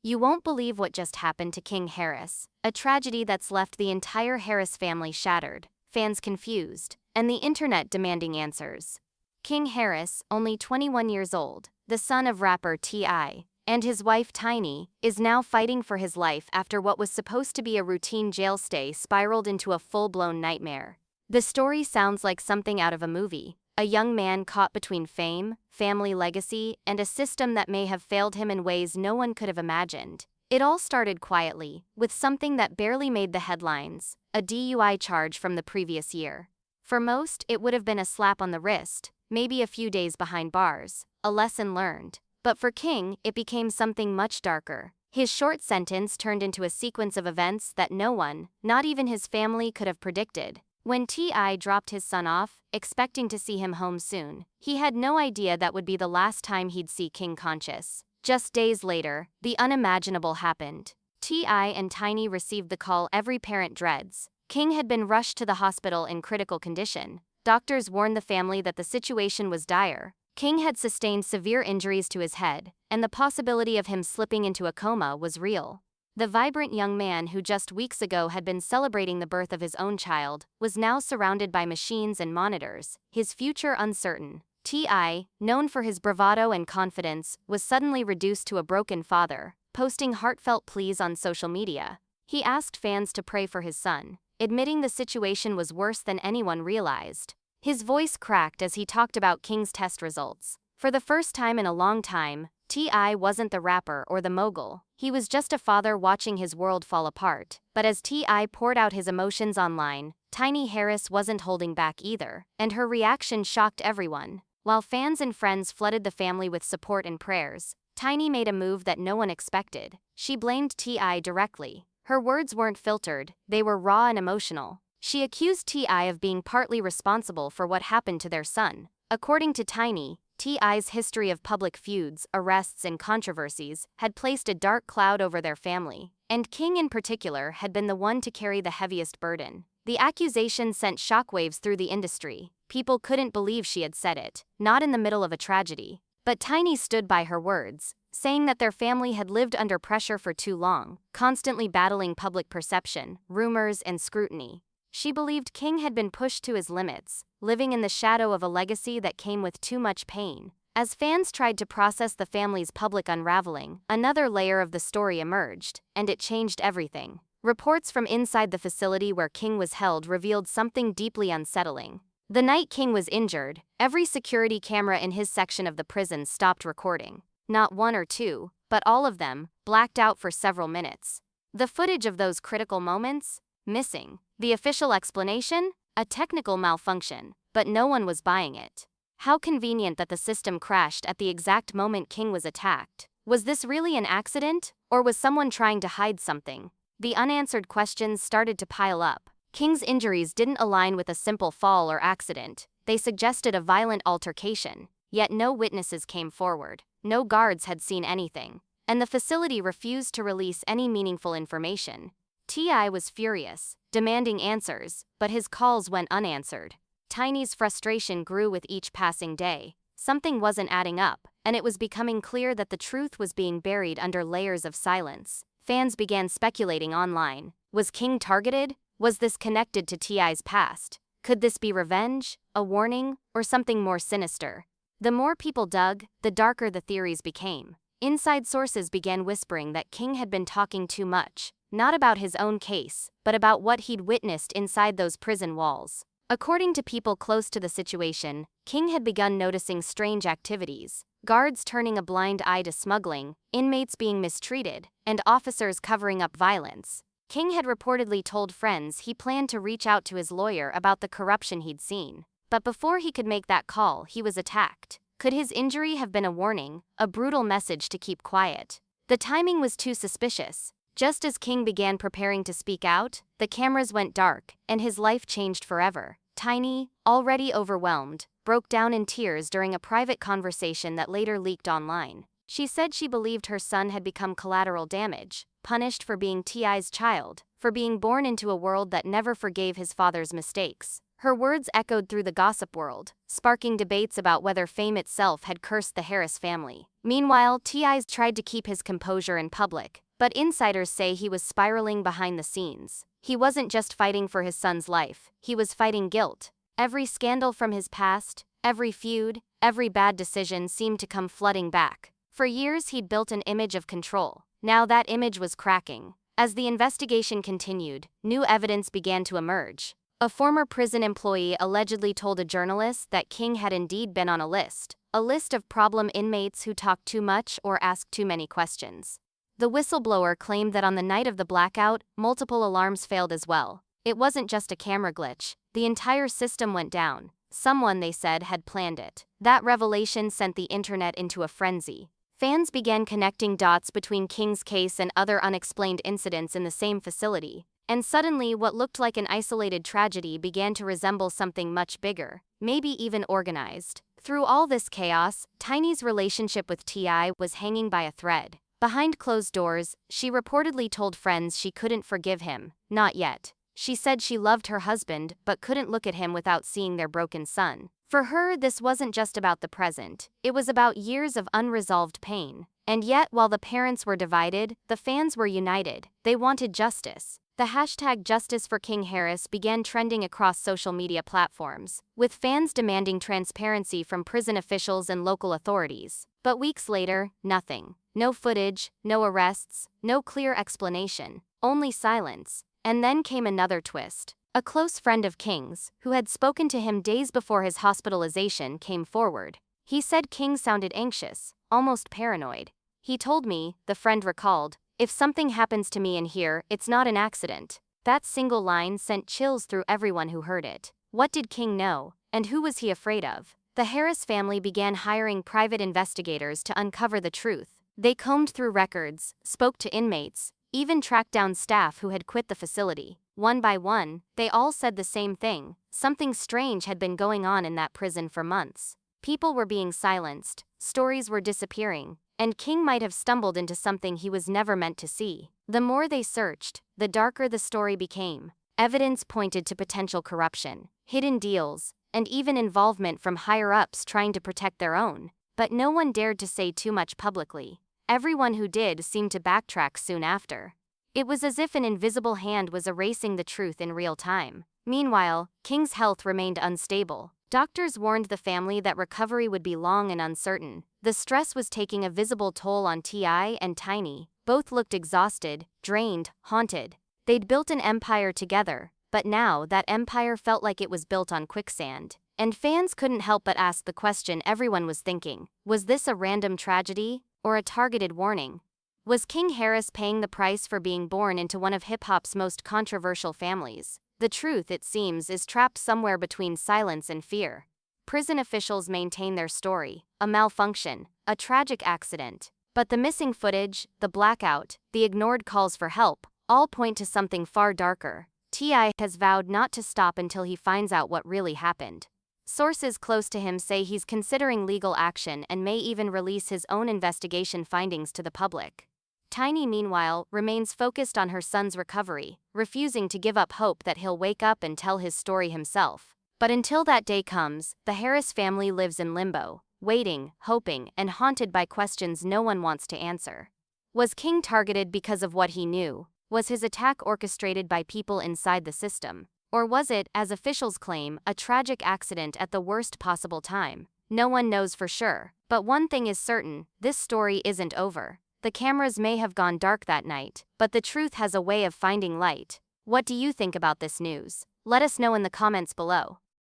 You won't believe what just happened to King Harris, a tragedy that's left the entire Harris family shattered, fans confused, and the internet demanding answers. King Harris, only 21 years old, the son of rapper T.I., and his wife Tiny, is now fighting for his life after what was supposed to be a routine jail stay spiraled into a full-blown nightmare. The story sounds like something out of a movie. A young man caught between fame, family legacy, and a system that may have failed him in ways no one could have imagined. It all started quietly, with something that barely made the headlines, a DUI charge from the previous year. For most, it would have been a slap on the wrist, maybe a few days behind bars, a lesson learned. But for King, it became something much darker. His short sentence turned into a sequence of events that no one, not even his family, could have predicted. When T.I. dropped his son off, expecting to see him home soon, he had no idea that would be the last time he'd see King conscious. Just days later, the unimaginable happened. T.I. and Tiny received the call every parent dreads. King had been rushed to the hospital in critical condition. Doctors warned the family that the situation was dire. King had sustained severe injuries to his head, and the possibility of him slipping into a coma was real. The vibrant young man who just weeks ago had been celebrating the birth of his own child was now surrounded by machines and monitors, his future uncertain. T.I., known for his bravado and confidence, was suddenly reduced to a broken father, posting heartfelt pleas on social media. He asked fans to pray for his son, admitting the situation was worse than anyone realized. His voice cracked as he talked about King's test results. For the first time in a long time, T.I. wasn't the rapper or the mogul. He was just a father watching his world fall apart. But as T.I. poured out his emotions online, Tiny Harris wasn't holding back either, and her reaction shocked everyone. While fans and friends flooded the family with support and prayers, Tiny made a move that no one expected. She blamed T.I. directly. Her words weren't filtered, they were raw and emotional. She accused T.I. of being partly responsible for what happened to their son. According to Tiny, T.I.'s history of public feuds, arrests, and controversies had placed a dark cloud over their family, and King in particular had been the one to carry the heaviest burden. The accusation sent shockwaves through the industry. People couldn't believe she had said it, not in the middle of a tragedy. But Tiny stood by her words, saying that their family had lived under pressure for too long, constantly battling public perception, rumors, and scrutiny. She believed King had been pushed to his limits, living in the shadow of a legacy that came with too much pain. As fans tried to process the family's public unraveling, another layer of the story emerged, and it changed everything. Reports from inside the facility where King was held revealed something deeply unsettling. The night King was injured, every security camera in his section of the prison stopped recording. Not one or two, but all of them, blacked out for several minutes. The footage of those critical moments? Missing. The official explanation? A technical malfunction, but no one was buying it. How convenient that the system crashed at the exact moment King was attacked. Was this really an accident, or was someone trying to hide something? The unanswered questions started to pile up. King's injuries didn't align with a simple fall or accident. They suggested a violent altercation, yet no witnesses came forward. No guards had seen anything, and the facility refused to release any meaningful information. T.I. was furious, demanding answers, but his calls went unanswered. Tiny's frustration grew with each passing day. Something wasn't adding up, and it was becoming clear that the truth was being buried under layers of silence. Fans began speculating online. Was King targeted? Was this connected to T.I.'s past? Could this be revenge, a warning, or something more sinister? The more people dug, the darker the theories became. Inside sources began whispering that King had been talking too much. Not about his own case, but about what he'd witnessed inside those prison walls. According to people close to the situation, King had begun noticing strange activities. Guards turning a blind eye to smuggling, inmates being mistreated, and officers covering up violence. King had reportedly told friends he planned to reach out to his lawyer about the corruption he'd seen. But before he could make that call, he was attacked. Could his injury have been a warning, a brutal message to keep quiet? The timing was too suspicious. Just as King began preparing to speak out, the cameras went dark, and his life changed forever. Tiny, already overwhelmed, broke down in tears during a private conversation that later leaked online. She said she believed her son had become collateral damage, punished for being T.I.'s child, for being born into a world that never forgave his father's mistakes. Her words echoed through the gossip world, sparking debates about whether fame itself had cursed the Harris family. Meanwhile, T.I. tried to keep his composure in public, but insiders say he was spiraling behind the scenes. He wasn't just fighting for his son's life, he was fighting guilt. Every scandal from his past, every feud, every bad decision seemed to come flooding back. For years he'd built an image of control. Now that image was cracking. As the investigation continued, new evidence began to emerge. A former prison employee allegedly told a journalist that King had indeed been on a list of problem inmates who talked too much or asked too many questions. The whistleblower claimed that on the night of the blackout, multiple alarms failed as well. It wasn't just a camera glitch, the entire system went down. Someone, they said, had planned it. That revelation sent the internet into a frenzy. Fans began connecting dots between King's case and other unexplained incidents in the same facility. And suddenly what looked like an isolated tragedy began to resemble something much bigger, maybe even organized. Through all this chaos, Tiny's relationship with T.I. was hanging by a thread. Behind closed doors, she reportedly told friends she couldn't forgive him. Not yet. She said she loved her husband but couldn't look at him without seeing their broken son. For her, this wasn't just about the present. It was about years of unresolved pain. And yet, while the parents were divided, the fans were united. They wanted justice. The hashtag Justice for King Harris began trending across social media platforms, with fans demanding transparency from prison officials and local authorities. But weeks later, nothing. No footage, no arrests, no clear explanation, only silence. And then came another twist. A close friend of King's, who had spoken to him days before his hospitalization, came forward. He said King sounded anxious, almost paranoid. He told me, the friend recalled, "If something happens to me in here, it's not an accident." That single line sent chills through everyone who heard it. What did King know? And who was he afraid of? The Harris family began hiring private investigators to uncover the truth. They combed through records, spoke to inmates, even tracked down staff who had quit the facility. One by one, they all said the same thing. Something strange had been going on in that prison for months. People were being silenced, stories were disappearing, and King might have stumbled into something he was never meant to see. The more they searched, the darker the story became. Evidence pointed to potential corruption, hidden deals, and even involvement from higher-ups trying to protect their own. But no one dared to say too much publicly. Everyone who did seemed to backtrack soon after. It was as if an invisible hand was erasing the truth in real time. Meanwhile, King's health remained unstable. Doctors warned the family that recovery would be long and uncertain. The stress was taking a visible toll on T.I. and Tiny. Both looked exhausted, drained, haunted. They'd built an empire together, but now that empire felt like it was built on quicksand. And fans couldn't help but ask the question everyone was thinking: was this a random tragedy, or a targeted warning? Was King Harris paying the price for being born into one of hip-hop's most controversial families? The truth, it seems, is trapped somewhere between silence and fear. Prison officials maintain their story: a malfunction, a tragic accident. But the missing footage, the blackout, the ignored calls for help, all point to something far darker. T.I. has vowed not to stop until he finds out what really happened. Sources close to him say he's considering legal action and may even release his own investigation findings to the public. Tiny, meanwhile, remains focused on her son's recovery, refusing to give up hope that he'll wake up and tell his story himself. But until that day comes, the Harris family lives in limbo, waiting, hoping, and haunted by questions no one wants to answer. Was King targeted because of what he knew? Was his attack orchestrated by people inside the system? Or was it, as officials claim, a tragic accident at the worst possible time? No one knows for sure, but one thing is certain: this story isn't over. The cameras may have gone dark that night, but the truth has a way of finding light. What do you think about this news? Let us know in the comments below.